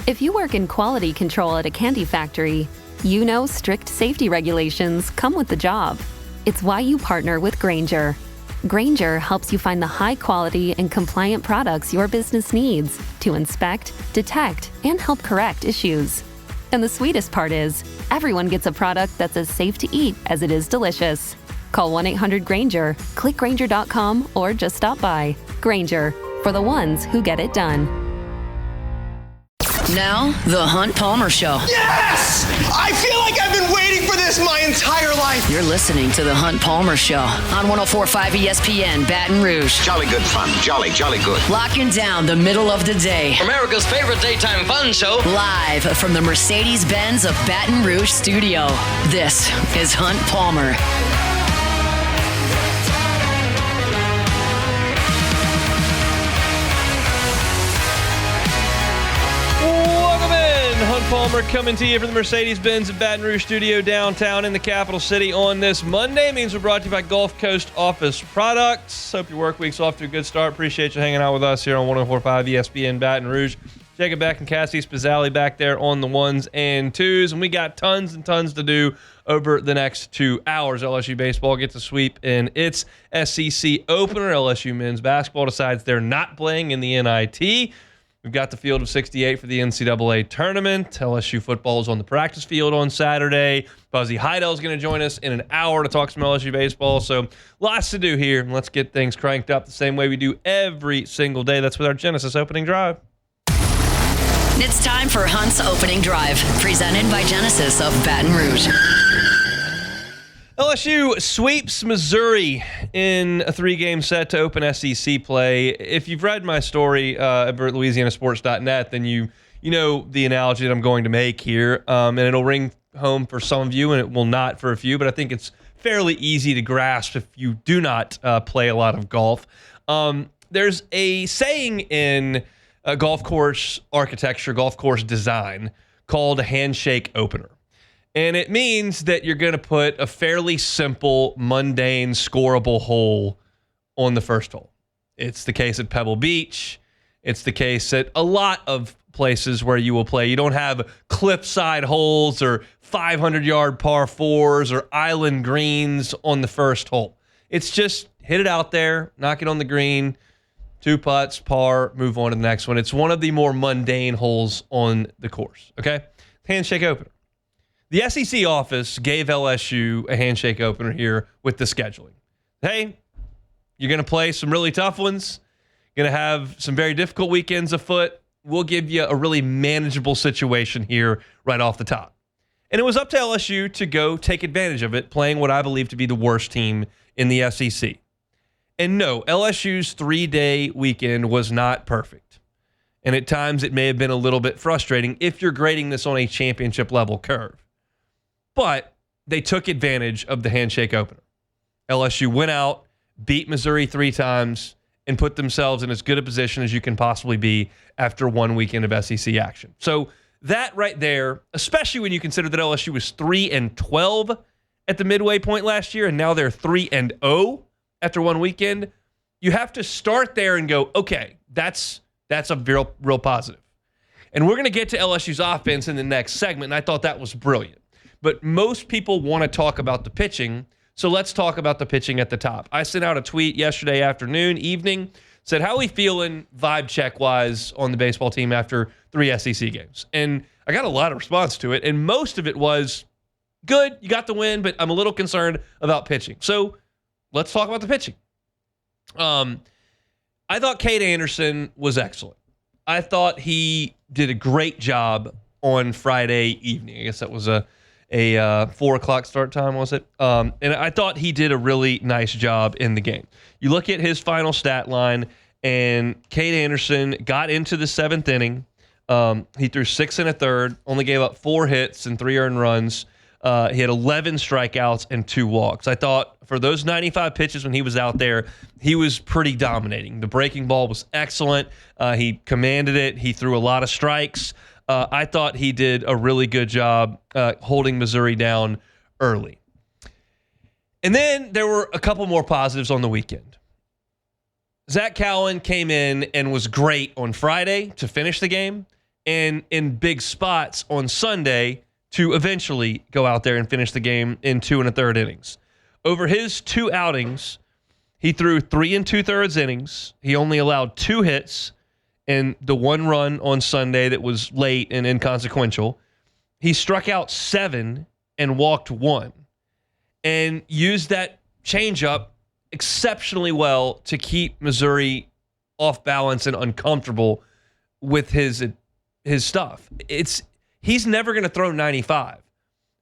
If you work in quality control at a candy factory, you know strict safety regulations come with the job. It's why you partner with Grainger. Grainger helps you find the high-quality and compliant products your business needs to inspect, detect, and help correct issues. And the sweetest part is, everyone gets a product that's as safe to eat as it is delicious. Call 1-800-GRAINGER, click Grainger.com, or just stop by. Grainger, for the ones who get it done. Now, The Hunt Palmer Show. Yes! I feel like I've been waiting for this my entire life. You're listening to The Hunt Palmer Show on 104.5 ESPN, Baton Rouge. Jolly good fun. Jolly good. Locking down the middle of the day. America's favorite daytime fun show. Live from the Mercedes-Benz of Baton Rouge studio. This is Hunt Palmer. Hunt Palmer coming to you from the Mercedes-Benz of Baton Rouge studio downtown in the capital city on this Monday. Means we're brought to you by Gulf Coast Office Products. Hope your work week's off to a good start. Appreciate you hanging out with us here on 104.5 ESPN Baton Rouge. Jacob Beck and Cassie Spazzali back there on the ones and twos. And we got tons and tons to do over the next 2 hours. LSU baseball gets a sweep in its SEC opener. LSU men's basketball decides they're not playing in the NIT. We've got the field of 68 for the NCAA tournament. LSU football is on the practice field on Saturday. Buzzy Heidel's going to join us in an hour to talk some LSU baseball. So lots to do here. Let's get things cranked up the same way we do every single day. That's with our Genesis opening drive. It's time for Hunt's opening drive, presented by Genesis of Baton Rouge. LSU sweeps Missouri in a 3-game set to open SEC play. If you've read my story over at LouisianaSports.net, then you know the analogy that I'm going to make here, and it'll ring home for some of you, and it will not for a few, but I think it's fairly easy to grasp if you do not play a lot of golf. There's a saying in golf course architecture, golf course design, called a handshake opener. And it means that you're going to put a fairly simple, mundane, scoreable hole on the first hole. It's the case at Pebble Beach. It's the case at a lot of places where you will play. You don't have cliffside holes or 500-yard par fours or island greens on the first hole. It's just hit it out there, knock it on the green, 2 putts, par, move on to the next one. It's one of the more mundane holes on the course, okay? Handshake opener. The SEC office gave LSU a handshake opener here with the scheduling. Hey, you're going to play some really tough ones. You're going to have some very difficult weekends afoot. We'll give you a really manageable situation here right off the top. And it was up to LSU to go take advantage of it, playing what I believe to be the worst team in the SEC. And no, LSU's 3-day weekend was not perfect. And at times it may have been a little bit frustrating if you're grading this on a championship level curve. But they took advantage of the handshake opener. LSU went out, beat Missouri 3 times, and put themselves in as good a position as you can possibly be after 1 weekend of SEC action. So that right there, especially when you consider that LSU was 3-12 at the midway point last year, and now they're 3-0 after 1 weekend, you have to start there and go, okay, that's a real positive. And we're going to get to LSU's offense in the next segment, and I thought that was brilliant. But most people want to talk about the pitching, so let's talk about the pitching at the top. I sent out a tweet yesterday evening, said, how are we feeling vibe check-wise on the baseball team after 3 SEC games? And I got a lot of response to it, and most of it was, good, you got the win, but I'm a little concerned about pitching. So let's talk about the pitching. I thought Cade Anderson was excellent. I thought he did a great job on Friday evening. I guess that was a 4 o'clock start time, was it? And I thought he did a really nice job in the game. You look at his final stat line, and Cade Anderson got into the 7th inning. He threw 6 1/3, only gave up 4 hits and 3 earned runs. He had 11 strikeouts and 2 walks. I thought for those 95 pitches when he was out there, he was pretty dominating. The breaking ball was excellent. He commanded it. He threw a lot of strikes. I thought he did a really good job holding Missouri down early. And then there were a couple more positives on the weekend. Zach Cowan came in and was great on Friday to finish the game. and in big spots on Sunday to eventually go out there and finish the game in 2 1/3 innings. Over his 2 outings, he threw 3 2/3 innings. He only allowed 2 hits and the 1 run on Sunday that was late and inconsequential. He struck out 7 and walked 1 and used that changeup exceptionally well to keep Missouri off balance and uncomfortable with his stuff. He's never going to throw 95,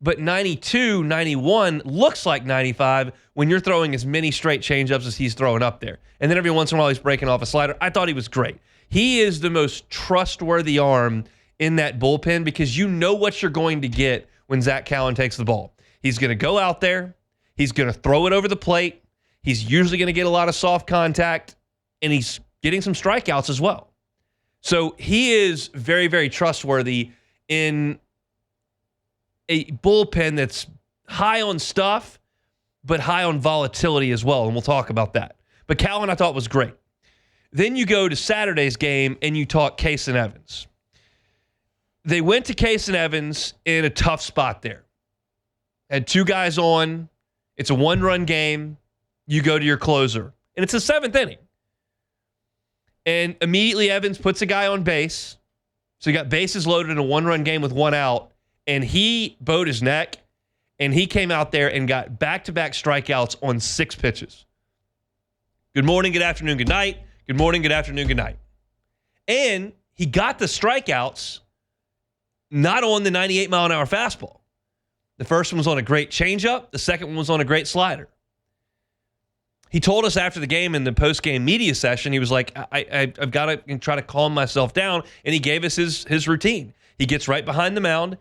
but 92, 91 looks like 95 when you're throwing as many straight changeups as he's throwing up there. And then every once in a while he's breaking off a slider. I thought he was great. He is the most trustworthy arm in that bullpen because you know what you're going to get when Zach Cowan takes the ball. He's going to go out there. He's going to throw it over the plate. He's usually going to get a lot of soft contact, and he's getting some strikeouts as well. So he is very, very trustworthy in a bullpen that's high on stuff, but high on volatility as well, and we'll talk about that. But Cowan, I thought, was great. Then you go to Saturday's game, and you talk Case and Evans. They went to Case and Evans in a tough spot there. Had 2 guys on. It's a 1-run game. You go to your closer, and it's the 7th inning. And immediately Evans puts a guy on base. So you got bases loaded in a 1-run game with 1 out, and he bowed his neck, and he came out there and got back-to-back strikeouts on 6 pitches. Good morning, good afternoon, good night. Good morning, good afternoon, good night. And he got the strikeouts not on the 98-mile-an-hour fastball. The first one was on a great changeup. The second one was on a great slider. He told us after the game in the post-game media session, he was like, I've got to try to calm myself down, and he gave us his routine. He gets right behind the mound.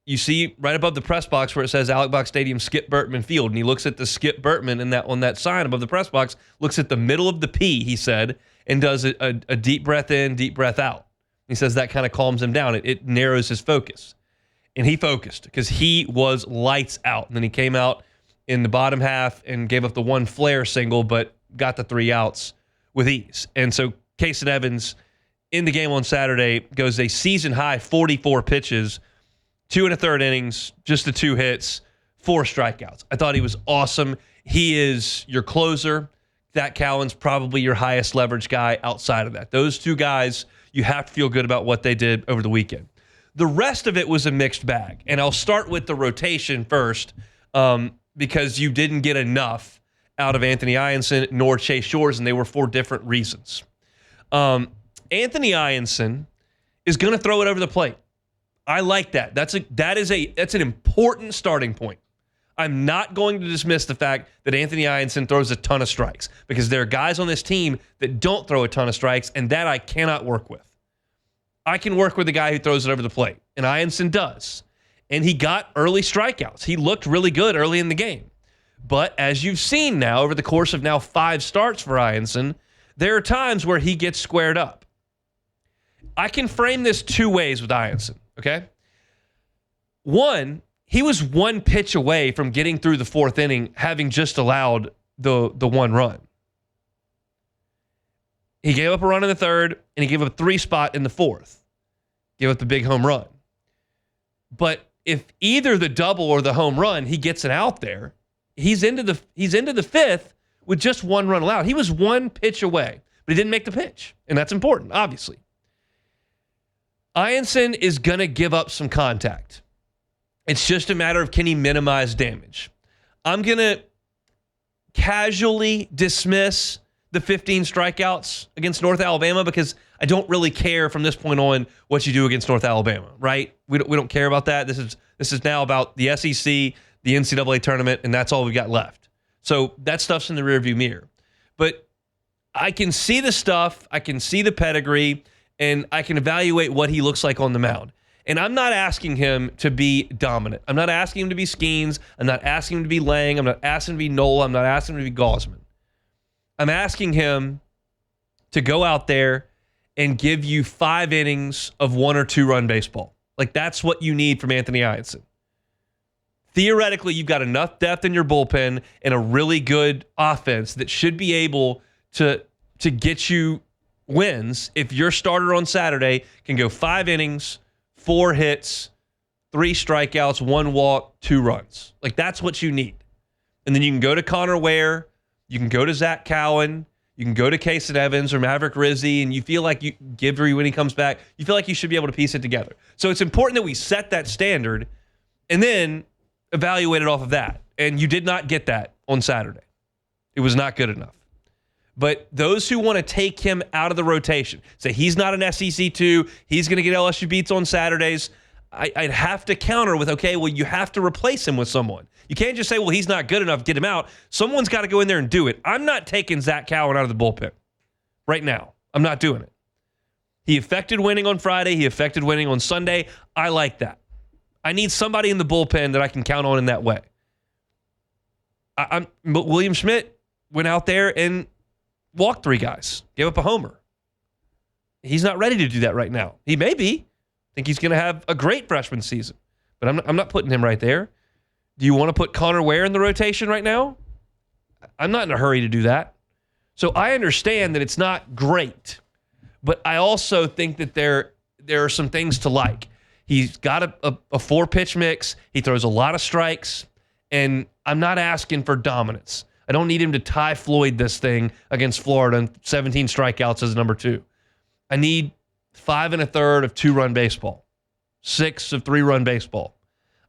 You see right above the press box where it says Alec Box Stadium, Skip Bertman Field, and he looks at the Skip Bertman on that sign above the press box, looks at the middle of the P, he said, and does a deep breath in, deep breath out. He says that kind of calms him down. It narrows his focus. And he focused because he was lights out. And then he came out in the bottom half and gave up the 1 flare single, but got the 3 outs with ease. And so Case and Evans in the game on Saturday goes a season-high 44 pitches, 2 1/3 innings, just the 2 hits, 4 strikeouts. I thought he was awesome. He is your closer. Zach Cowan's probably your highest leverage guy outside of that. Those 2 guys, you have to feel good about what they did over the weekend. The rest of it was a mixed bag. And I'll start with the rotation first because you didn't get enough out of Anthony Ianson nor Chase Shores, and they were for different reasons. Anthony Ianson is going to throw it over the plate. I like that. That's an important starting point. I'm not going to dismiss the fact that Anthony Ianson throws a ton of strikes because there are guys on this team that don't throw a ton of strikes, and that I cannot work with. I can work with the guy who throws it over the plate, and Ianson does. And he got early strikeouts. He looked really good early in the game. But as you've seen now over the course of now 5 starts for Ianson, there are times where he gets squared up. I can frame this 2 ways with Ianson, okay? One, he was 1 pitch away from getting through the 4th inning, having just allowed the 1 run. He gave up a run in the 3rd, and he gave up a 3 spot in the 4th. Gave up the big home run. But if either the double or the home run, he gets it out there, he's into the 5th with just 1 run allowed. He was 1 pitch away, but he didn't make the pitch, and that's important, obviously. Ianson is going to give up some contact. It's just a matter of can he minimize damage. I'm going to casually dismiss the 15 strikeouts against North Alabama because I don't really care from this point on what you do against North Alabama, right? We don't care about that. This is now about the SEC, the NCAA tournament, and that's all we've got left. So that stuff's in the rearview mirror. But I can see the stuff, I can see the pedigree, and I can evaluate what he looks like on the mound. And I'm not asking him to be dominant. I'm not asking him to be Skeens. I'm not asking him to be Lang. I'm not asking him to be Nola. I'm not asking him to be Gaussman. I'm asking him to go out there and give you 5 innings of 1 or 2 run baseball. Like, that's what you need from Anthony Ianson. Theoretically, you've got enough depth in your bullpen and a really good offense that should be able to get you wins if your starter on Saturday can go 5 innings, 4 hits, 3 strikeouts, 1 walk, 2 runs. Like, that's what you need. And then you can go to Connor Ware, you can go to Zach Cowan, you can go to Kason Evans or Maverick Rizzi, and you feel like Givry when he comes back, you feel like you should be able to piece it together. So it's important that we set that standard and then evaluate it off of that. And you did not get that on Saturday. It was not good enough. But those who want to take him out of the rotation, say he's not an SEC 2, he's going to get LSU beats on Saturdays, I'd have to counter with, okay, well, you have to replace him with someone. You can't just say, well, he's not good enough, get him out. Someone's got to go in there and do it. I'm not taking Zach Cowan out of the bullpen right now. I'm not doing it. He affected winning on Friday. He affected winning on Sunday. I like that. I need somebody in the bullpen that I can count on in that way. William Schmidt went out there and walked 3 guys, gave up a homer. He's not ready to do that right now. He may be. I think he's going to have a great freshman season, but I'm not putting him right there. Do you want to put Connor Ware in the rotation right now? I'm not in a hurry to do that. So I understand that it's not great, but I also think that there are some things to like. He's got a 4-pitch mix. He throws a lot of strikes, and I'm not asking for dominance. I don't need him to Ty Floyd this thing against Florida and 17 strikeouts as number 2. I need 5 1/3 of 2-run baseball, 6 of 3-run baseball.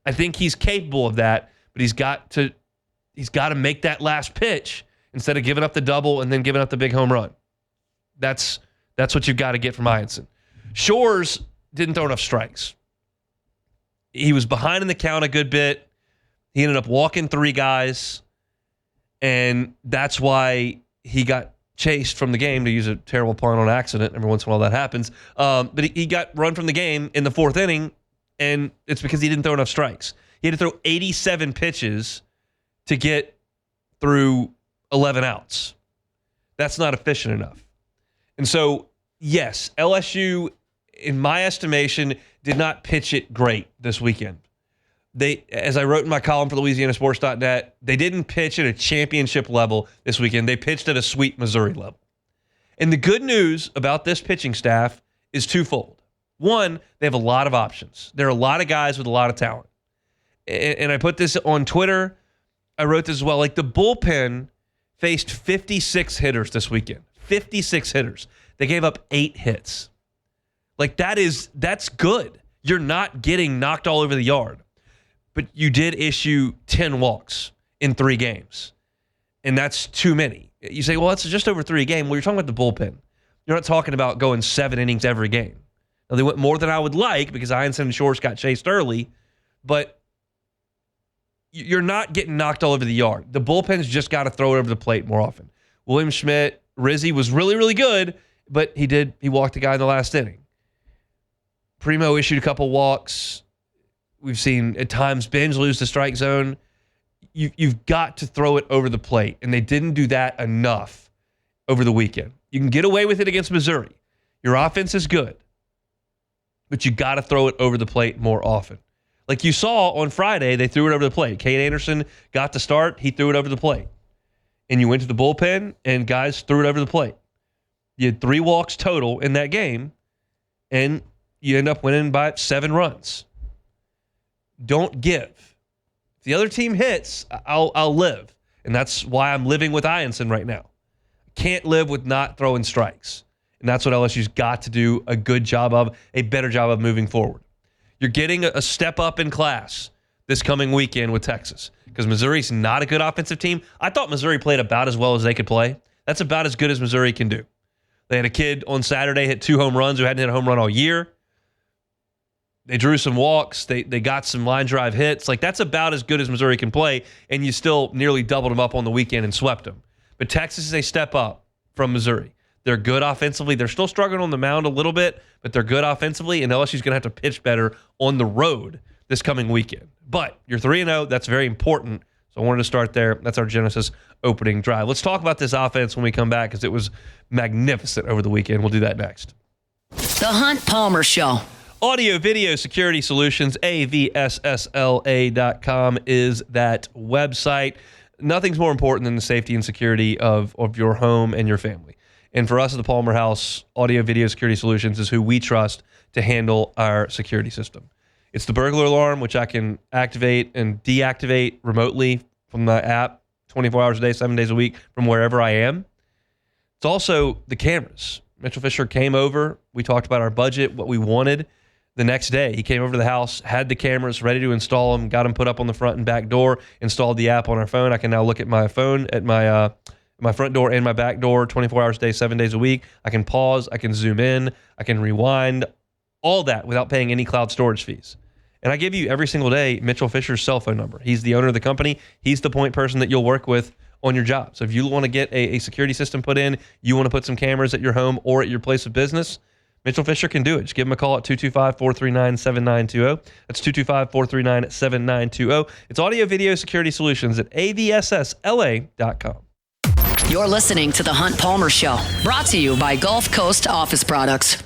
I think he's capable of that, but he's got to make that last pitch instead of giving up the double and then giving up the big home run. That's what you've got to get from Heinsohn. Shores didn't throw enough strikes. He was behind in the count a good bit. He ended up walking 3 guys, and that's why he got chased from the game, to use a terrible pun on accident. Every once in a while that happens. But he got run from the game in the 4th inning, and it's because he didn't throw enough strikes. He had to throw 87 pitches to get through 11 outs. That's not efficient enough. And so, yes, LSU, in my estimation, did not pitch it great this weekend. They, as I wrote in my column for LouisianaSports.net, they didn't pitch at a championship level this weekend. They pitched at a sweet Missouri level. And the good news about this pitching staff is twofold. One, they have a lot of options. There are a lot of guys with a lot of talent. And I put this on Twitter. I wrote this as well. Like, the bullpen faced 56 hitters this weekend. 56 hitters. They gave up 8 hits. Like, that's good. You're not getting knocked all over the yard. But you did issue 10 walks in 3 games. And that's too many. You say, well, it's just over 3 a game. Well, you're talking about the bullpen. You're not talking about going 7 innings every game. Now, they went more than I would like because Heinsohn and Shores got chased early. But you're not getting knocked all over the yard. The bullpen's just got to throw it over the plate more often. William Schmidt, Rizzi was really, really good, but he walked the guy in the last inning. Primo issued a couple walks. We've seen at times Benj lose the strike zone. You've got to throw it over the plate, and they didn't do that enough over the weekend. You can get away with it against Missouri. Your offense is good, but you got to throw it over the plate more often. Like you saw on Friday, they threw it over the plate. Cade Anderson got the start. He threw it over the plate. And you went to the bullpen, and guys threw it over the plate. You had 3 walks total in that game, and you end up winning by 7 runs. Don't give. If the other team hits, I'll live. And that's why I'm living with Heinsohn right now. Can't live with not throwing strikes. And that's what LSU's got to do a good job of, a better job of moving forward. You're getting a step up in class this coming weekend with Texas because Missouri's not a good offensive team. I thought Missouri played about as well as they could play. That's about as good as Missouri can do. They had a kid on Saturday hit 2 home runs who hadn't hit a home run all year. They drew some walks. They got some line drive hits. Like, that's about as good as Missouri can play, and you still nearly doubled them up on the weekend and swept them. But Texas is a step up from Missouri. They're good offensively. They're still struggling on the mound a little bit, but they're good offensively, and LSU's going to have to pitch better on the road this coming weekend. But you're 3-0. That's very important, so I wanted to start there. That's our Genesis opening drive. Let's talk about this offense when we come back because it was magnificent over the weekend. We'll do that next. The Hunt Palmer Show. Audio Video Security Solutions, avssla.com is that website. Nothing's more important than the safety and security of your home and your family. And for us at the Palmer House, Audio Video Security Solutions is who we trust to handle our security system. It's the burglar alarm, which I can activate and deactivate remotely from the app 24 hours a day, 7 days a week from wherever I am. It's also the cameras. Mitchell Fisher came over. We talked about our budget, what we wanted. The next day, he came over to the house, had the cameras ready to install them, got them put up on the front and back door, installed the app on our phone. I can now look at my phone at my front door and my back door 24 hours a day, 7 days a week. I can pause, I can zoom in, I can rewind, all that without paying any cloud storage fees. And I give you every single day Mitchell Fisher's cell phone number. He's the owner of the company. He's the point person that you'll work with on your job. So if you want to get a security system put in, you want to put some cameras at your home or at your place of business, Mitchell Fisher can do it. Just give him a call at 225-439-7920. That's 225-439-7920. It's Audio Video Security Solutions at avssla.com. You're listening to The Hunt Palmer Show, brought to you by Gulf Coast Office Products.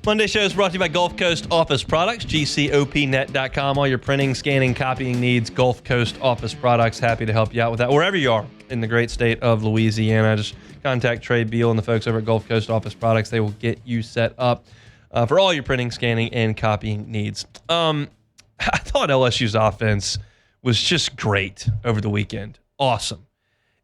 Monday show is brought to you by Gulf Coast Office Products, gcopnet.com. All your printing, scanning, copying needs, Gulf Coast Office Products. Happy to help you out with that wherever you are in the great state of Louisiana. Just contact Trey Beal and the folks over at Gulf Coast Office Products. They will get you set up for all your printing, scanning, and copying needs. I thought LSU's offense was just great over the weekend. Awesome.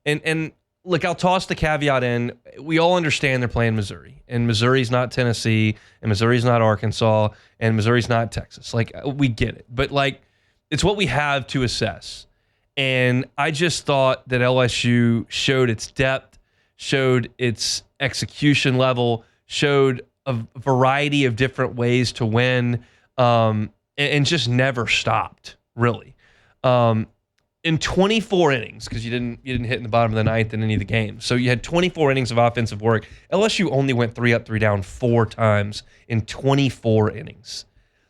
And look, I'll toss the caveat in. We all understand they're playing Missouri, and Missouri's not Tennessee, and Missouri's not Arkansas, and Missouri's not Texas. Like, we get it. But, like, it's what we have to assess. And I just thought that LSU showed its depth, showed its execution level, showed a variety of different ways to win, and just never stopped, really. In 24 innings, because you didn't hit in the bottom of the ninth in any of the games. So you had 24 innings of offensive work. LSU only went 3 up, 3 down 4 times in 24 innings.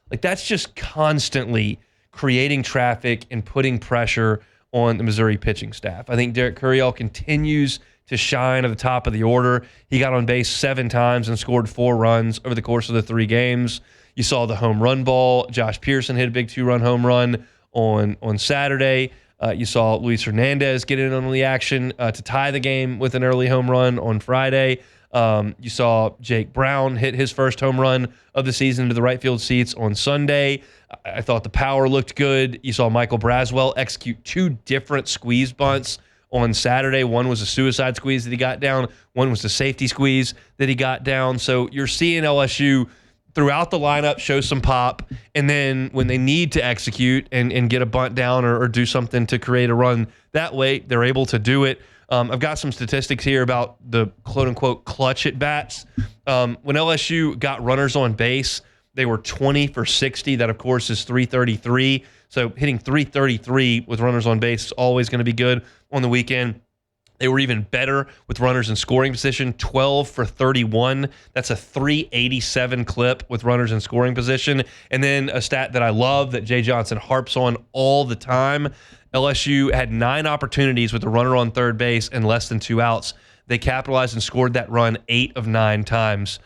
Like, that's just constantly creating traffic and putting pressure on the Missouri pitching staff. I think Derek Curiel continues to shine at the top of the order. He got on base 7 times and scored 4 runs over the course of the 3 games. You saw the home run ball. Josh Pearson hit a big 2-run home run on Saturday. You saw Luis Hernandez get in on the action to tie the game with an early home run on Friday. You saw Jake Brown hit his first home run of the season into the right field seats on Sunday. I thought the power looked good. You saw Michael Braswell execute 2 different squeeze bunts on Saturday. One was a suicide squeeze that he got down. One was the safety squeeze that he got down. So you're seeing LSU throughout the lineup show some pop, and then when they need to execute and get a bunt down or do something to create a run that way, they're able to do it. I've got some statistics here about the quote-unquote clutch at-bats. When LSU got runners on base, they were 20 for 60. That, of course, is .333. So hitting .333 with runners on base is always going to be good on the weekend. They were even better with runners in scoring position, 12 for 31. That's a .387 clip with runners in scoring position. And then a stat that I love that Jay Johnson harps on all the time, LSU had 9 opportunities with a runner on third base and less than 2 outs. They capitalized and scored that run 8 of 9 times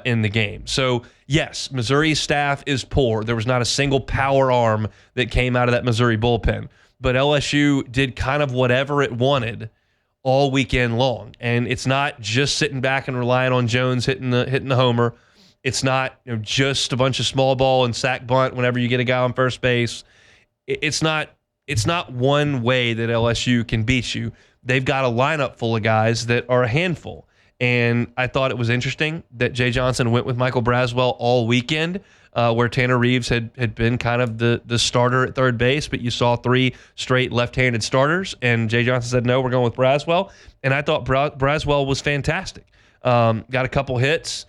in the game. So, yes, Missouri's staff is poor. There was not a single power arm that came out of that Missouri bullpen. But LSU did kind of whatever it wanted all weekend long. And it's not just sitting back and relying on Jones hitting the homer. It's not just a bunch of small ball and sack bunt whenever you get a guy on first base. It's not one way that LSU can beat you. They've got a lineup full of guys that are a handful. And I thought it was interesting that Jay Johnson went with Michael Braswell all weekend, where Tanner Reeves had been kind of the starter at third base, but you saw 3 straight left-handed starters, and Jay Johnson said, no, we're going with Braswell. And I thought Braswell was fantastic. Got a couple hits,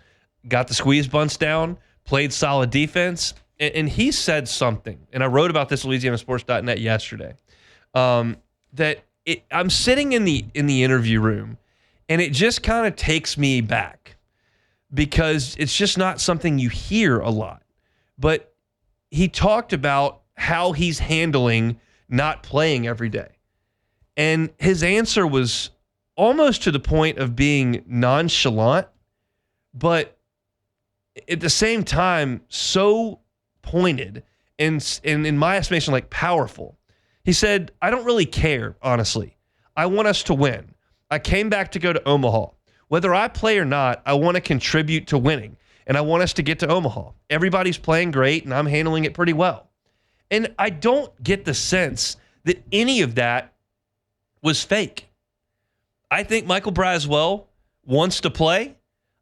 got the squeeze bunts down, played solid defense, and he said something, and I wrote about this at LouisianaSports.net yesterday, that I'm sitting in the interview room, and it just kind of takes me back because it's just not something you hear a lot. But he talked about how he's handling not playing every day. And his answer was almost to the point of being nonchalant, but at the same time, so pointed and in my estimation, like powerful. He said, I don't really care, honestly. I want us to win. I came back to go to Omaha. Whether I play or not, I want to contribute to winning, and I want us to get to Omaha. Everybody's playing great, and I'm handling it pretty well. And I don't get the sense that any of that was fake. I think Michael Braswell wants to play.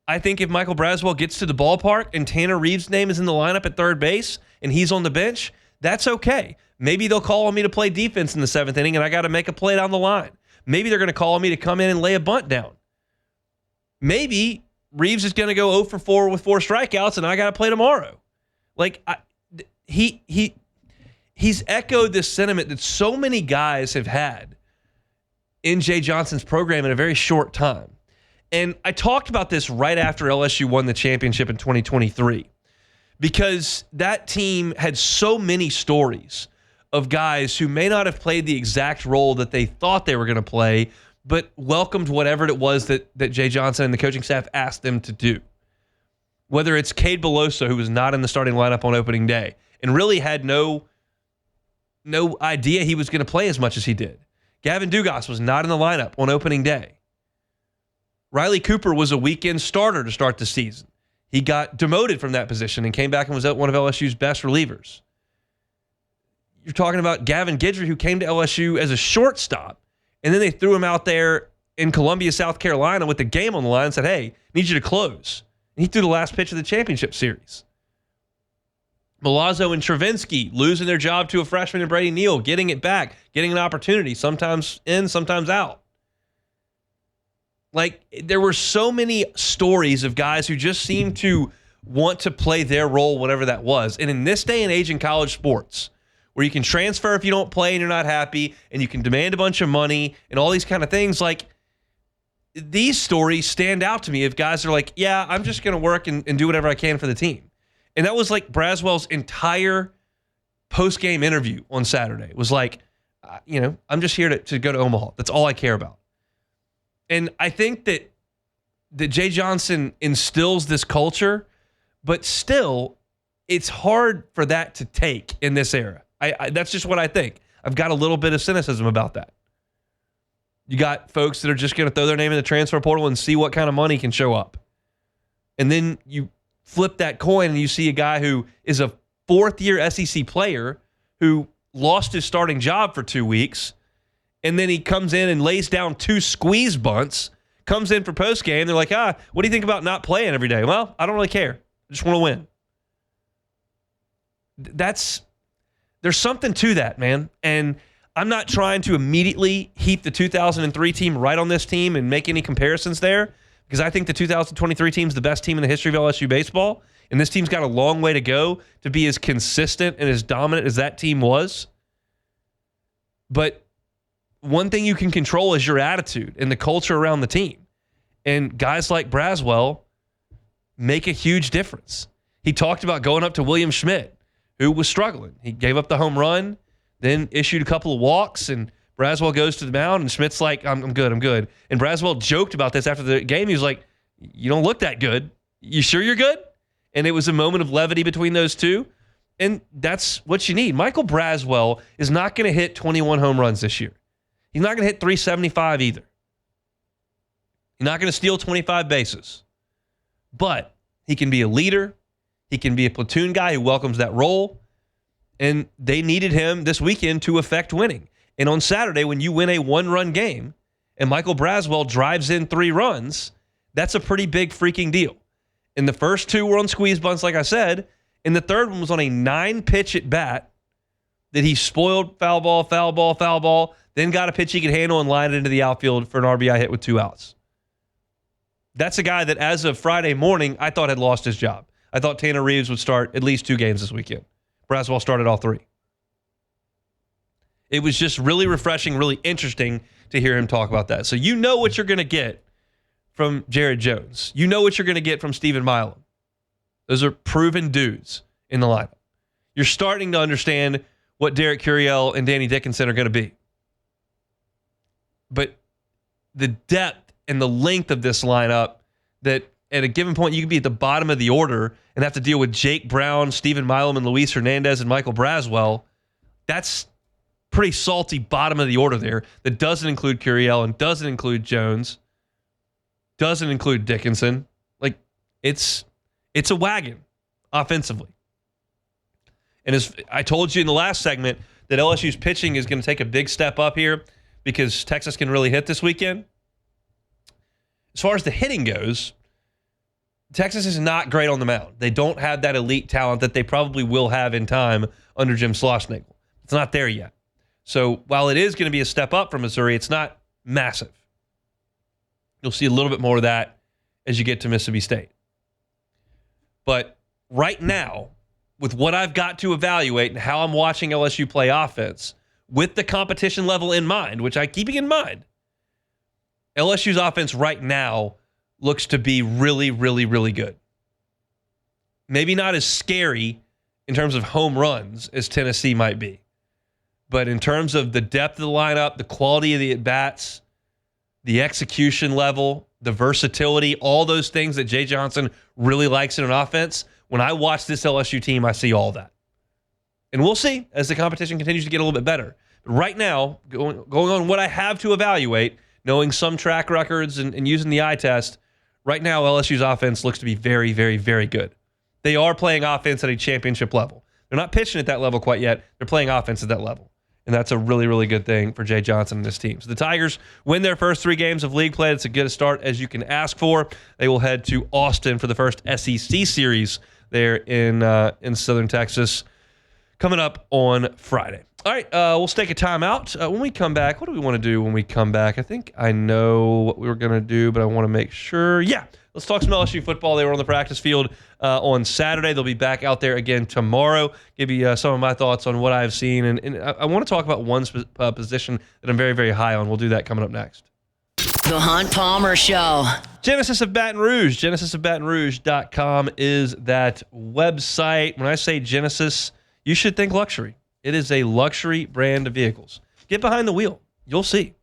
I think if Michael Braswell gets to the ballpark and Tanner Reeves' name is in the lineup at third base and he's on the bench, that's okay. Maybe they'll call on me to play defense in the seventh inning and I got to make a play down the line. Maybe they're going to call on me to come in and lay a bunt down. Maybe Reeves is going to go 0 for 4 with 4 strikeouts and I got to play tomorrow. Like, he's echoed this sentiment that so many guys have had in Jay Johnson's program in a very short time. And I talked about this right after LSU won the championship in 2023 because that team had so many stories of guys who may not have played the exact role that they thought they were going to play, but welcomed whatever it was that Jay Johnson and the coaching staff asked them to do. Whether it's Cade Beloso, who was not in the starting lineup on opening day and really had no idea he was going to play as much as he did. Gavin Dugas was not in the lineup on opening day. Riley Cooper was a weekend starter to start the season. He got demoted from that position and came back and was one of LSU's best relievers. You're talking about Gavin Guidry, who came to LSU as a shortstop, and then they threw him out there in Columbia, South Carolina with the game on the line and said, hey, I need you to close. And he threw the last pitch of the championship series. Milazzo and Travinsky losing their job to a freshman in Brady Neal, getting it back, getting an opportunity, sometimes in, sometimes out. Like, there were so many stories of guys who just seemed to want to play their role, whatever that was. And in this day and age in college sports, where you can transfer if you don't play and you're not happy, and you can demand a bunch of money and all these kind of things, like, these stories stand out to me of guys that are like, yeah, I'm just going to work and do whatever I can for the team. And that was like Braswell's entire post-game interview on Saturday. It was like, I'm just here to go to Omaha. That's all I care about. And I think that Jay Johnson instills this culture, but still, it's hard for that to take in this era. That's just what I think. I've got a little bit of cynicism about that. You got folks that are just going to throw their name in the transfer portal and see what kind of money can show up. And then you flip that coin and you see a guy who is a fourth-year SEC player who lost his starting job for 2 weeks, and then he comes in and lays down 2 squeeze bunts, comes in for postgame. They're like, what do you think about not playing every day? Well, I don't really care. I just want to win. There's something to that, man. And I'm not trying to immediately heap the 2003 team right on this team and make any comparisons there, because I think the 2023 team is the best team in the history of LSU baseball, and this team's got a long way to go to be as consistent and as dominant as that team was. But one thing you can control is your attitude and the culture around the team. And guys like Braswell make a huge difference. He talked about going up to William Schmidt, who was struggling. He gave up the home run, then issued a couple of walks, and Braswell goes to the mound, and Schmidt's like, I'm good. And Braswell joked about this after the game. He was like, you don't look that good. You sure you're good? And it was a moment of levity between those two. And that's what you need. Michael Braswell is not going to hit 21 home runs this year. He's not going to hit 375 either. He's not going to steal 25 bases. But he can be a leader. He can be a platoon guy who welcomes that role. And they needed him this weekend to affect winning. And on Saturday, when you win a 1-run game and Michael Braswell drives in 3 runs, that's a pretty big freaking deal. And the first 2 were on squeeze bunts, like I said, and the third one was on a 9-pitch at bat that he spoiled foul ball, then got a pitch he could handle and lined it into the outfield for an RBI hit with 2 outs. That's a guy that, as of Friday morning, I thought had lost his job. I thought Tanner Reeves would start at least 2 games this weekend. Braswell started all 3. It was just really refreshing, really interesting to hear him talk about that. So you know what you're going to get from Jared Jones. You know what you're going to get from Stephen Milam. Those are proven dudes in the lineup. You're starting to understand what Derek Curiel and Danny Dickinson are going to be. But the depth and the length of this lineup that at a given point you could be at the bottom of the order and have to deal with Jake Brown, Stephen Milam, and Luis Hernandez and Michael Braswell. That's pretty salty bottom of the order there. That doesn't include Curiel and doesn't include Jones, doesn't include Dickinson. Like, it's a wagon offensively. And as I told you in the last segment, that LSU's pitching is going to take a big step up here because Texas can really hit this weekend. As far as the hitting goes, Texas is not great on the mound. They don't have that elite talent that they probably will have in time under Jim Schlossnagle. It's not there yet. So while it is going to be a step up from Missouri, it's not massive. You'll see a little bit more of that as you get to Mississippi State. But right now, with what I've got to evaluate and how I'm watching LSU play offense, with the competition level in mind, which I'm keeping in mind, LSU's offense right now looks to be really, really, really good. Maybe not as scary in terms of home runs as Tennessee might be. But in terms of the depth of the lineup, the quality of the at-bats, the execution level, the versatility, all those things that Jay Johnson really likes in an offense, when I watch this LSU team, I see all that. And we'll see as the competition continues to get a little bit better. But right now, going on what I have to evaluate, knowing some track records and using the eye test, right now LSU's offense looks to be very, very, very good. They are playing offense at a championship level. They're not pitching at that level quite yet. They're playing offense at that level. And that's a really, really good thing for Jay Johnson and this team. So the Tigers win their first 3 games of league play. It's as good a start as you can ask for. They will head to Austin for the first SEC series there in Southern Texas coming up on Friday. All right, we'll take a timeout. When we come back, what do we want to do when we come back? I think I know what we were going to do, but I want to make sure. Yeah, let's talk some LSU football. They were on the practice field on Saturday. They'll be back out there again tomorrow. Give you some of my thoughts on what I've seen. And I want to talk about one position that I'm very, very high on. We'll do that coming up next. The Hunt Palmer Show. Genesis of Baton Rouge. GenesisofBatonRouge.com is that website. When I say Genesis, you should think luxury. It is a luxury brand of vehicles. Get behind the wheel. You'll see.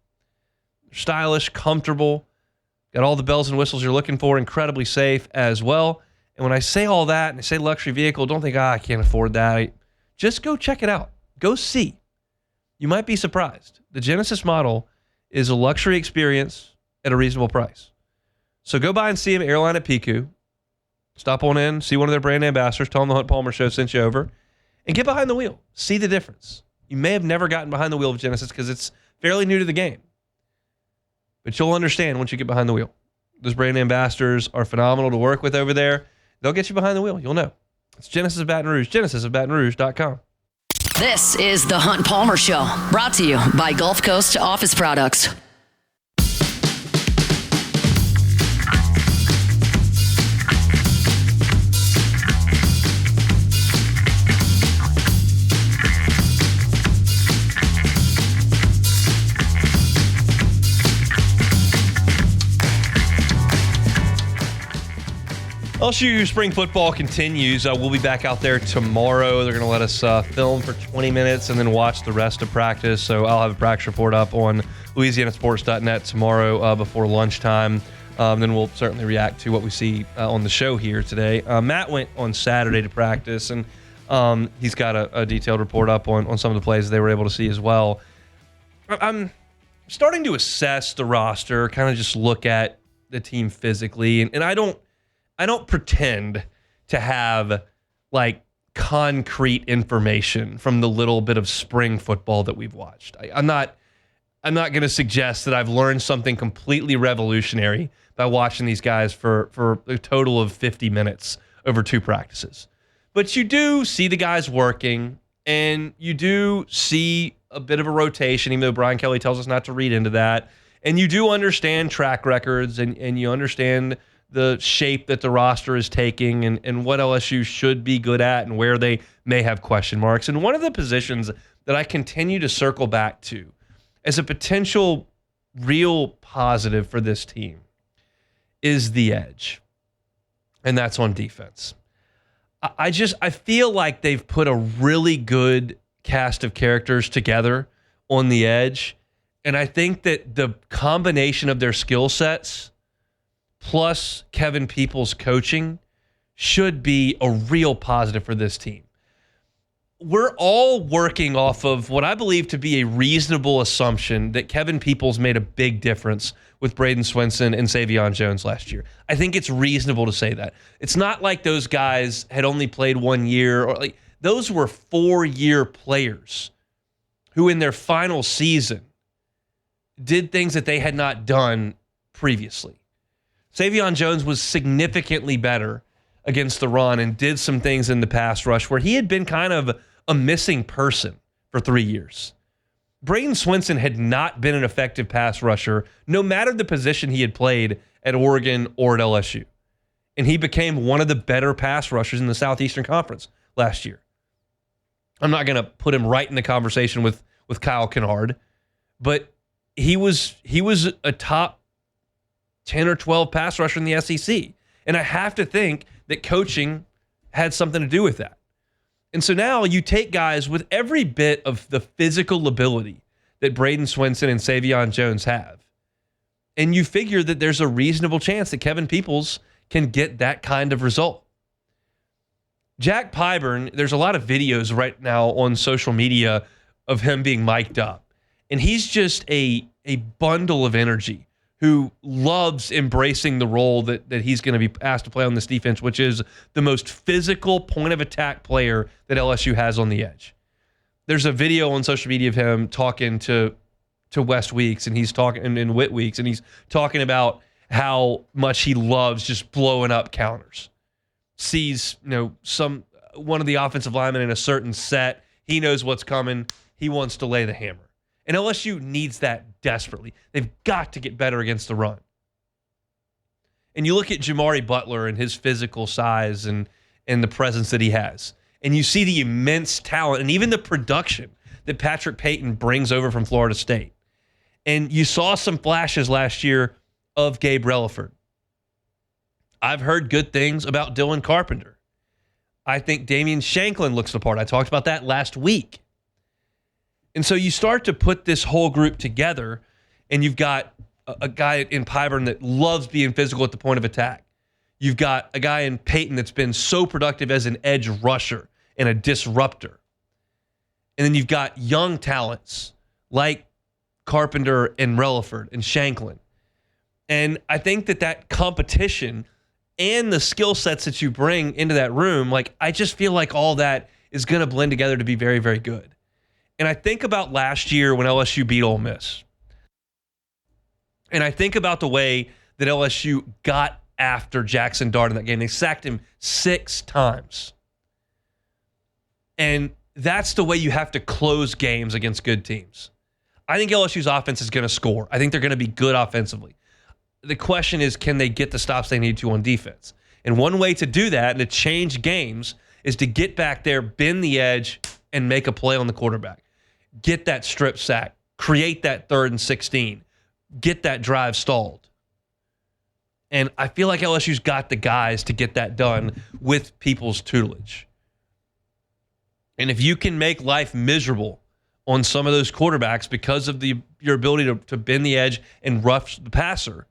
They're stylish, comfortable, got all the bells and whistles you're looking for, incredibly safe as well. And when I say all that and I say luxury vehicle, don't think, I can't afford that. Just go check it out. Go see. You might be surprised. The Genesis model is a luxury experience at a reasonable price. So go by and see them at Airline at Piku. Stop on in, see one of their brand ambassadors, tell them the Hunt Palmer Show sent you over, and get behind the wheel. See the difference. You may have never gotten behind the wheel of Genesis because it's fairly new to the game. But you'll understand once you get behind the wheel. Those brand ambassadors are phenomenal to work with over there. They'll get you behind the wheel. You'll know. It's Genesis of Baton Rouge, GenesisofBatonRouge.com. This is the Hunt Palmer Show, brought to you by Gulf Coast Office Products. LSU spring football continues. We'll be back out there tomorrow. They're going to let us film for 20 minutes and then watch the rest of practice. So I'll have a practice report up on LouisianaSports.net tomorrow before lunchtime. Then we'll certainly react to what we see on the show here today. Matt went on Saturday to practice, and he's got a detailed report up on some of the plays they were able to see as well. I'm starting to assess the roster, kind of just look at the team physically, and I don't pretend to have like concrete information from the little bit of spring football that we've watched. I'm not going to suggest that I've learned something completely revolutionary by watching these guys for a total of 50 minutes over 2 practices. But you do see the guys working, and you do see a bit of a rotation, even though Brian Kelly tells us not to read into that. And you do understand track records, and you understand the shape that the roster is taking and what LSU should be good at and where they may have question marks. And one of the positions that I continue to circle back to as a potential real positive for this team is the edge. And that's on defense. I feel like they've put a really good cast of characters together on the edge. And I think that the combination of their skill sets plus Kevin Peoples' coaching should be a real positive for this team. We're all working off of what I believe to be a reasonable assumption that Kevin Peoples made a big difference with Braden Swinson and Savion Jones last year. I think it's reasonable to say that. It's not like those guys had only played 1 year, or like those were 4-year players who in their final season did things that they had not done previously. Savion Jones was significantly better against the run and did some things in the pass rush where he had been kind of a missing person for 3 years. Braden Swinson had not been an effective pass rusher, no matter the position he had played at Oregon or at LSU. And he became one of the better pass rushers in the Southeastern Conference last year. I'm not going to put him right in the conversation with Kyle Kennard, but he was a top 10 or 12 pass rusher in the SEC. And I have to think that coaching had something to do with that. And so now you take guys with every bit of the physical ability that Braden Swinson and Savion Jones have, and you figure that there's a reasonable chance that Kevin Peoples can get that kind of result. Jack Pyburn, there's a lot of videos right now on social media of him being mic'd up, and he's just a bundle of energy who loves embracing the role that he's going to be asked to play on this defense, which is the most physical point-of-attack player that LSU has on the edge. There's a video on social media of him talking to West Weeks, and he's talking in Whit Weeks, and he's talking about how much he loves just blowing up counters. Sees one of the offensive linemen in a certain set, he knows what's coming, he wants to lay the hammer. And LSU needs that desperately. They've got to get better against the run. And you look at Jamari Butler and his physical size and the presence that he has. And you see the immense talent and even the production that Patrick Payton brings over from Florida State. And you saw some flashes last year of Gabe Relaford. I've heard good things about Dylan Carpenter. I think Damian Shanklin looks the part. I talked about that last week. And so you start to put this whole group together, and you've got a guy in Pyburn that loves being physical at the point of attack. You've got a guy in Peyton that's been so productive as an edge rusher and a disruptor. And then you've got young talents like Carpenter and Relaford and Shanklin. And I think that competition and the skill sets that you bring into that room, like I just feel like all that is going to blend together to be very, very good. And I think about last year when LSU beat Ole Miss. And I think about the way that LSU got after Jackson Dart in that game. They sacked him 6 times. And that's the way you have to close games against good teams. I think LSU's offense is going to score. I think they're going to be good offensively. The question is, can they get the stops they need to on defense? And one way to do that and to change games is to get back there, bend the edge, and make a play on the quarterback. Get that strip sack. Create that 3rd and 16. Get that drive stalled. And I feel like LSU's got the guys to get that done with People's tutelage. And if you can make life miserable on some of those quarterbacks because of your ability to bend the edge and rush the passer,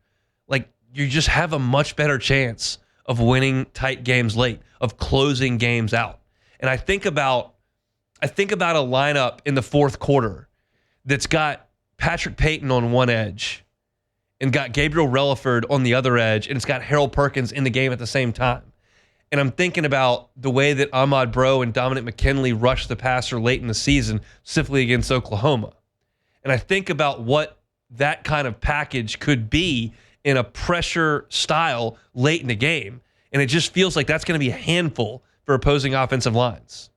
like you just have a much better chance of winning tight games late, of closing games out. And I think about a lineup in the fourth quarter that's got Patrick Payton on one edge and got Gabriel Relaford on the other edge, and it's got Harold Perkins in the game at the same time. And I'm thinking about the way that Ahmad Bro and Dominic McKinley rushed the passer late in the season, specifically against Oklahoma. And I think about what that kind of package could be in a pressure style late in the game. And it just feels like that's going to be a handful for opposing offensive lines.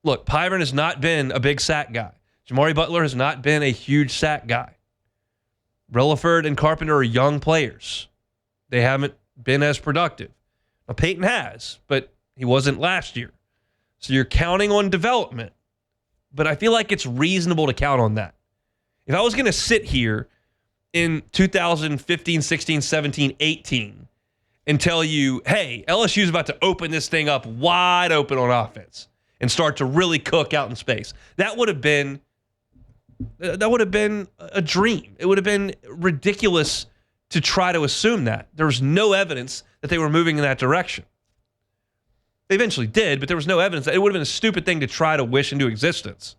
Look, Pyburn has not been a big sack guy. Jamari Butler has not been a huge sack guy. Relaford and Carpenter are young players. They haven't been as productive. Now, Peyton has, but he wasn't last year. So you're counting on development. But I feel like it's reasonable to count on that. If I was going to sit here in 2015, 16, 17, 18 and tell you, hey, LSU is about to open this thing up wide open on offense and start to really cook out in space, that would have been That would have been a dream. It would have been ridiculous to try to assume that. There was no evidence that they were moving in that direction. They eventually did, but there was no evidence. That it would have been a stupid thing to try to wish into existence.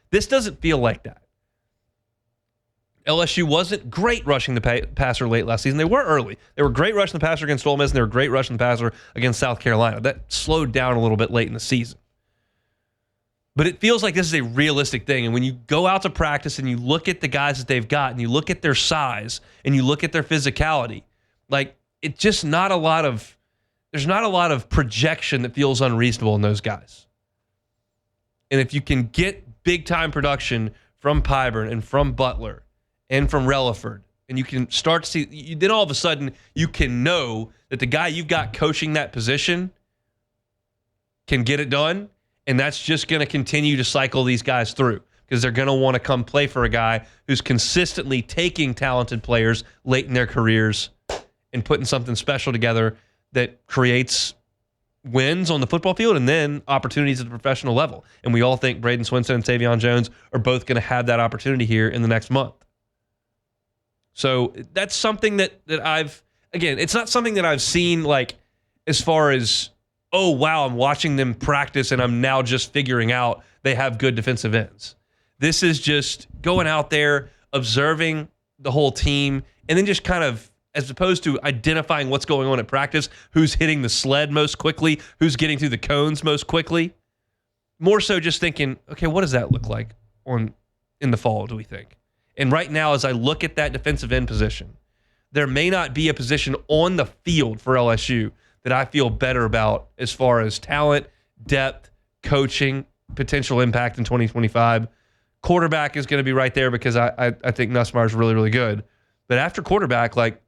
This doesn't feel like that. LSU wasn't great rushing the passer late last season. They were early. They were great rushing the passer against Ole Miss, and they were great rushing the passer against South Carolina. That slowed down a little bit late in the season. But it feels like this is a realistic thing. And when you go out to practice and you look at the guys that they've got and you look at their size and you look at their physicality, like it's just not a lot of, there's not a lot of projection that feels unreasonable in those guys. And if you can get big time production from Pyburn and from Butler and from Relaford, and you can start to see, then all of a sudden you can know that the guy you've got coaching that position can get it done. And that's just going to continue to cycle these guys through because they're going to want to come play for a guy who's consistently taking talented players late in their careers and putting something special together that creates wins on the football field and then opportunities at the professional level. And we all think Braden Swinson and Savion Jones are both going to have that opportunity here in the next month. So that's something that I've, again, it's not something that I've seen like as far as, oh, wow, I'm watching them practice and I'm now just figuring out they have good defensive ends. This is just going out there, observing the whole team, and then just kind of, as opposed to identifying what's going on at practice, who's hitting the sled most quickly, who's getting through the cones most quickly, more so just thinking, okay, what does that look like in the fall, do we think? And right now, as I look at that defensive end position, there may not be a position on the field for LSU that I feel better about as far as talent, depth, coaching, potential impact in 2025. Quarterback is going to be right there because I think Nussmeier is really, really good. But after quarterback, like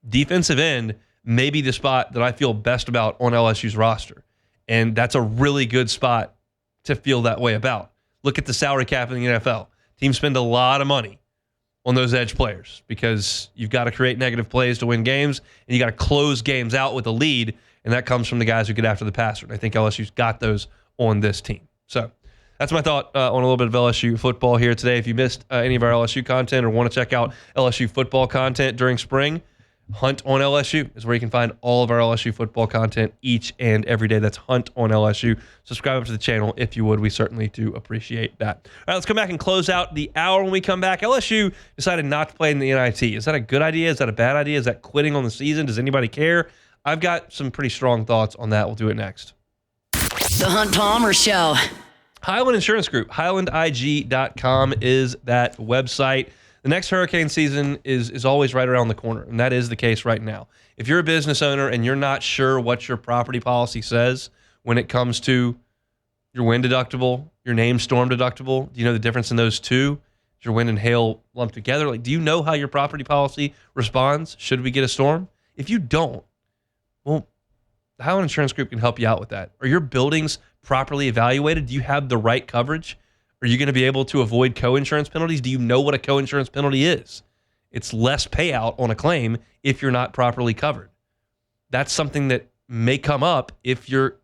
defensive end may be the spot that I feel best about on LSU's roster. And that's a really good spot to feel that way about. Look at the salary cap in the NFL. Teams spend a lot of money on those edge players because you've got to create negative plays to win games and you got to close games out with a lead, and that comes from the guys who get after the passer. And I think LSU's got those on this team. So that's my thought on a little bit of LSU football here today. If you missed any of our LSU content or want to check out LSU football content during spring, Hunt on LSU is where you can find all of our LSU football content each and every day. That's Hunt on LSU. Subscribe to the channel if you would. We certainly do appreciate that. All right, let's come back and close out the hour. When we come back, LSU decided not to play in the NIT. Is that a good idea? Is that a bad idea? Is that quitting on the season? Does anybody care? I've got some pretty strong thoughts on that. We'll do it next. The Hunt Palmer Show. Highland Insurance Group. HighlandIG.com is that website. The next hurricane season is always right around the corner, and that is the case right now. If you're a business owner and you're not sure what your property policy says when it comes to your wind deductible, your named storm deductible, do you know the difference in those two? Is your wind and hail lumped together? Like, do you know how your property policy responds should we get a storm? If you don't, well, the Highland Insurance Group can help you out with that. Are your buildings properly evaluated? Do you have the right coverage? Are you going to be able to avoid co-insurance penalties? Do you know what a co-insurance penalty is? It's less payout on a claim if you're not properly covered. That's something that may come up if you're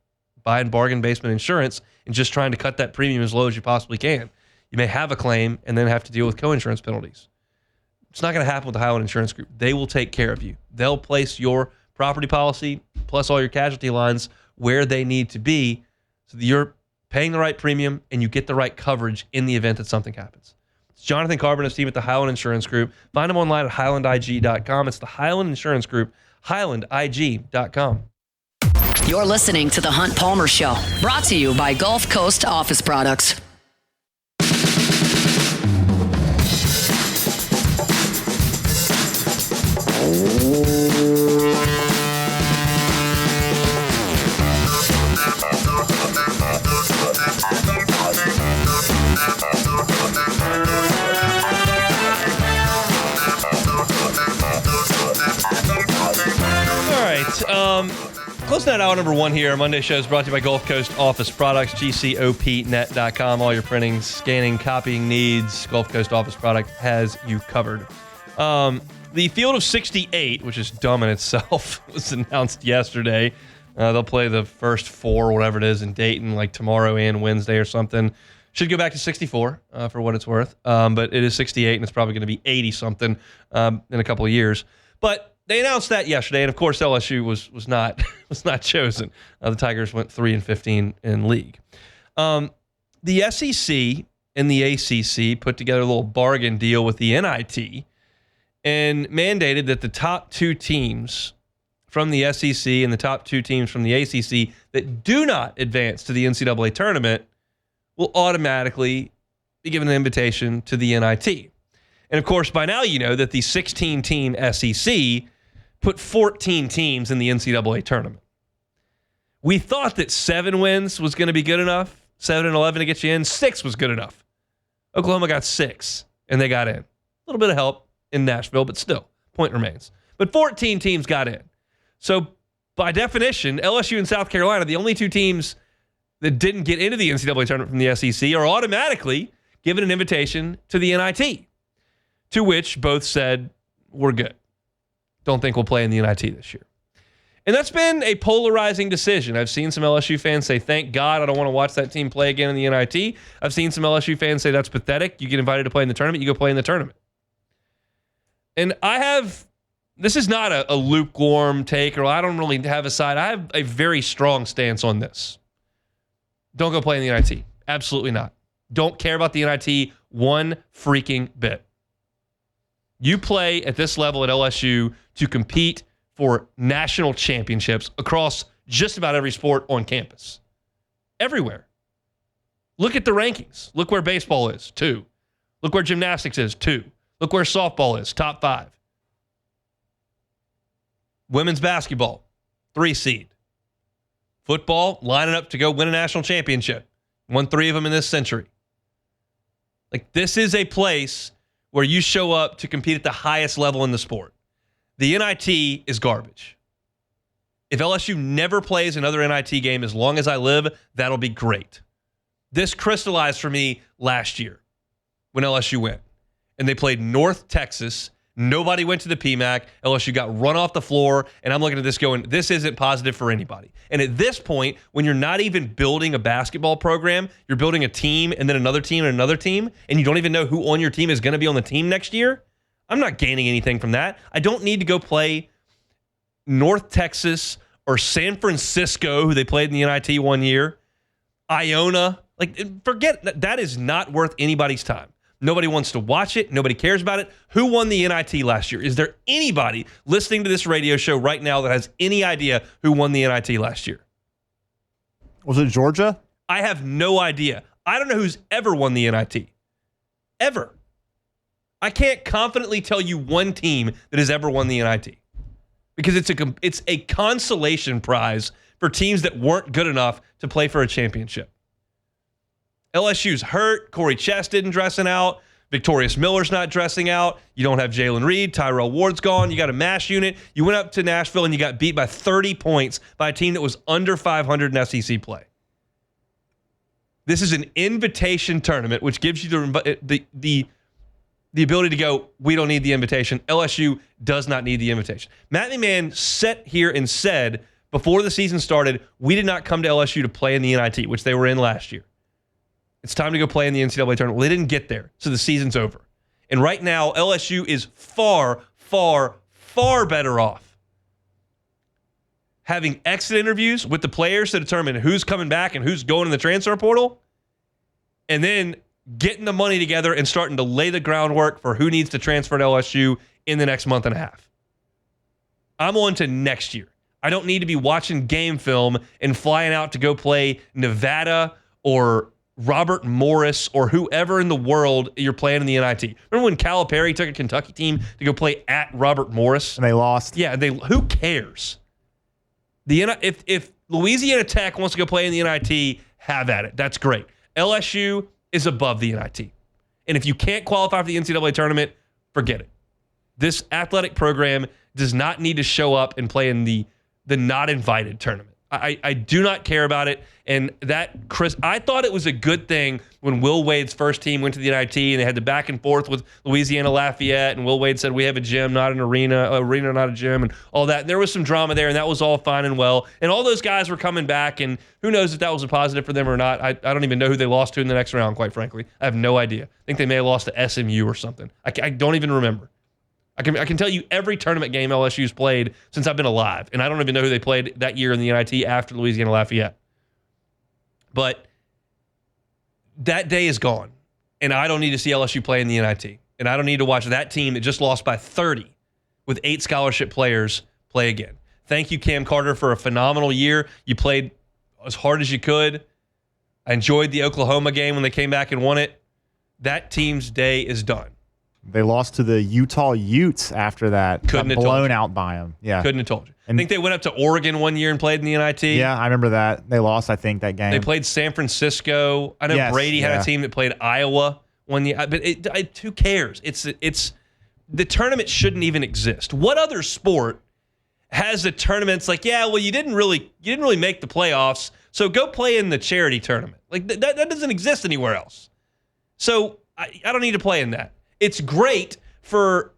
buying bargain basement insurance and just trying to cut that premium as low as you possibly can. You may have a claim and then have to deal with co-insurance penalties. It's not going to happen with the Highland Insurance Group. They will take care of you. They'll place your property policy plus all your casualty lines where they need to be so that you're paying the right premium and you get the right coverage in the event that something happens. It's Jonathan Carver and his team at the Highland Insurance Group. Find them online at HighlandIG.com. It's the Highland Insurance Group, HighlandIG.com. You're listening to The Hunt Palmer Show, brought to you by Gulf Coast Office Products. Closing out hour number one here. Monday show is brought to you by Gulf Coast Office Products, GCOPnet.com. All your printing, scanning, copying needs, Gulf Coast Office Product has you covered. The Field of 68, which is dumb in itself, was announced yesterday. They'll play the first four, whatever it is, in Dayton, like tomorrow and Wednesday or something. Should go back to 64 for what it's worth, but it is 68, and it's probably going to be 80-something in a couple of years. But they announced that yesterday, and of course LSU was not was not chosen. The Tigers went 3-15 in league. The SEC and the ACC put together a little bargain deal with the NIT and mandated that the top 2 teams from the SEC and the top 2 teams from the ACC that do not advance to the NCAA tournament will automatically be given an invitation to the NIT. And of course, by now you know that the 16-team SEC put 14 teams in the NCAA tournament. We thought that 7 wins was going to be good enough, 7-11 to get you in. 6 was good enough. Oklahoma got 6, and they got in. A little bit of help in Nashville, but still, point remains. But 14 teams got in. So by definition, LSU and South Carolina, the only 2 teams that didn't get into the NCAA tournament from the SEC, are automatically given an invitation to the NIT, to which both said, we're good. Don't think we'll play in the NIT this year. And that's been a polarizing decision. I've seen some LSU fans say, thank God I don't want to watch that team play again in the NIT. I've seen some LSU fans say, that's pathetic. You get invited to play in the tournament, you go play in the tournament. And this is not a lukewarm take, or I don't really have a side. I have a very strong stance on this. Don't go play in the NIT. Absolutely not. Don't care about the NIT one freaking bit. You play at this level at LSU to compete for national championships across just about every sport on campus. Everywhere. Look at the rankings. Look where baseball is, 2. Look where gymnastics is, 2. Look where softball is, top 5. Women's basketball, 3 seed. Football, lining up to go win a national championship. Won 3 of them in this century. Like, this is a place where you show up to compete at the highest level in the sport. The NIT is garbage. If LSU never plays another NIT game as long as I live, that'll be great. This crystallized for me last year when LSU went. And they played North Texas. Nobody went to the PMAC. LSU got run off the floor. And I'm looking at this going, this isn't positive for anybody. And at this point, when you're not even building a basketball program, you're building a team and then another team and another team, and you don't even know who on your team is going to be on the team next year, I'm not gaining anything from that. I don't need to go play North Texas or San Francisco, who they played in the NIT one year, Iona. Like, forget that. That is not worth anybody's time. Nobody wants to watch it. Nobody cares about it. Who won the NIT last year? Is there anybody listening to this radio show right now that has any idea who won the NIT last year? Was it Georgia? I have no idea. I don't know who's ever won the NIT. Ever. I can't confidently tell you one team that has ever won the NIT because it's a consolation prize for teams that weren't good enough to play for a championship. LSU's hurt. Corey Chest isn't dressing out. Victorious Miller's not dressing out. You don't have Jalen Reed. Tyrell Ward's gone. You got a MASH unit. You went up to Nashville and you got beat by 30 points by a team that was under 500 in SEC play. This is an invitation tournament, which gives you the ability to go, we don't need the invitation. LSU does not need the invitation. Matt McMahon sat here and said before the season started, we did not come to LSU to play in the NIT, which they were in last year. It's time to go play in the NCAA tournament. Well, they didn't get there, so the season's over. And right now, LSU is far, far, far better off having exit interviews with the players to determine who's coming back and who's going in the transfer portal, and then getting the money together and starting to lay the groundwork for who needs to transfer to LSU in the next month and a half. I'm on to next year. I don't need to be watching game film and flying out to go play Nevada or Robert Morris or whoever in the world you're playing in the NIT. Remember when Calipari took a Kentucky team to go play at Robert Morris? And they lost. Yeah, who cares? If Louisiana Tech wants to go play in the NIT, have at it. That's great. LSU is above the NIT. And if you can't qualify for the NCAA tournament, forget it. This athletic program does not need to show up and play in the not invited tournament. I do not care about it. And I thought it was a good thing when Will Wade's first team went to the NIT and they had the back and forth with Louisiana Lafayette, and Will Wade said, we have a gym, not an arena, not a gym, and all that. And there was some drama there, and that was all fine and well. And all those guys were coming back, and who knows if that was a positive for them or not. I don't even know who they lost to in the next round, quite frankly. I have no idea. I think they may have lost to SMU or something. I don't even remember. I can tell you every tournament game LSU's played since I've been alive, and I don't even know who they played that year in the NIT after Louisiana Lafayette. But that day is gone, and I don't need to see LSU play in the NIT, and I don't need to watch that team that just lost by 30 with 8 scholarship players play again. Thank you, Cam Carter, for a phenomenal year. You played as hard as you could. I enjoyed the Oklahoma game when they came back and won it. That team's day is done. They lost to the Utah Utes after that. Couldn't have blown told you. out by them. Yeah. Couldn't have told you. And I think they went up to Oregon one year and played in the NIT. Yeah, I remember that. They lost, I think, that game. They played San Francisco. I know Brady had a team that played Iowa one year. But who cares? It's the tournament shouldn't even exist. What other sport has the tournaments like, you didn't really make the playoffs, so go play in the charity tournament. Like that doesn't exist anywhere else. So I don't need to play in that. It's great for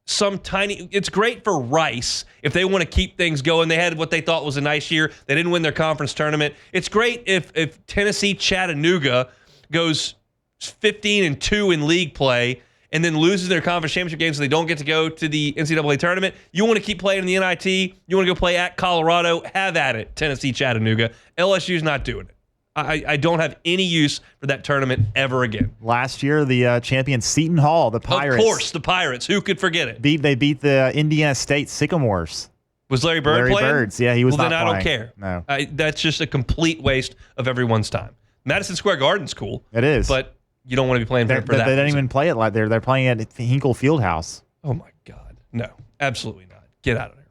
it's great for Rice if they want to keep things going. They had what they thought was a nice year. They didn't win their conference tournament. It's great if Tennessee Chattanooga goes 15-2 in league play and then loses their conference championship game so they don't get to go to the NCAA tournament. You want to keep playing in the NIT? You want to go play at Colorado? Have at it, Tennessee Chattanooga. LSU's not doing it. I don't have any use for that tournament ever again. Last year, the champion Seton Hall, the Pirates. Of course, the Pirates. Who could forget it? They beat the Indiana State Sycamores. Was Larry Bird playing? Birds, yeah, he was not playing. playing. Then I don't care. No. That's just a complete waste of everyone's time. Madison Square Garden's cool. It is. But you don't want to be playing for that. They don't even play it like they're playing it at Hinkle Fieldhouse. Oh, my God. No, absolutely not. Get out of there.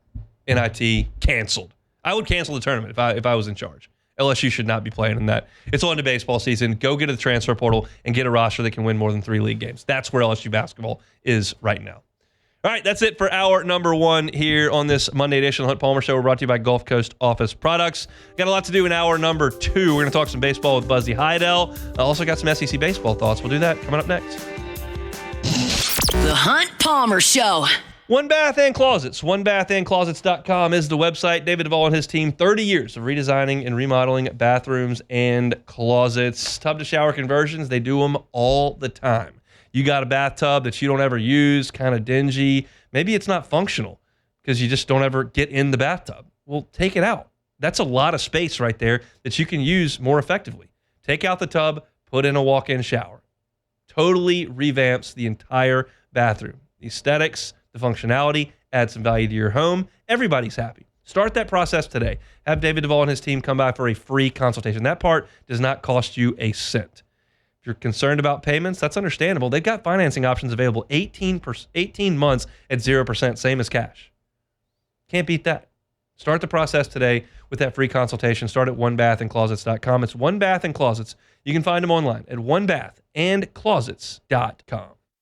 NIT canceled. I would cancel the tournament if I was in charge. LSU should not be playing in that. It's on to baseball season. Go get to the transfer portal and get a roster that can win more than 3 league games. That's where LSU basketball is right now. All right, that's it for hour number 1 here on this Monday edition of the Hunt Palmer Show. We're brought to you by Gulf Coast Office Products. Got a lot to do in hour number 2. We're going to talk some baseball with Buzzy Heidel. I also got some SEC baseball thoughts. We'll do that coming up next. The Hunt Palmer Show. One Bath and Closets. OneBathAndClosets.com is the website. David Duvall and his team, 30 years of redesigning and remodeling bathrooms and closets. Tub to shower conversions, they do them all the time. You got a bathtub that you don't ever use, kind of dingy. Maybe it's not functional because you just don't ever get in the bathtub. Well, take it out. That's a lot of space right there that you can use more effectively. Take out the tub, put in a walk-in shower. Totally revamps the entire bathroom. The aesthetics, the functionality, add some value to your home. Everybody's happy. Start that process today. Have David Duvall and his team come by for a free consultation. That part does not cost you a cent. If you're concerned about payments, that's understandable. They've got financing options available, 18 months at 0%, same as cash. Can't beat that. Start the process today with that free consultation. Start at onebathandclosets.com. It's One Bath and Closets. You can find them online at onebathandclosets.com.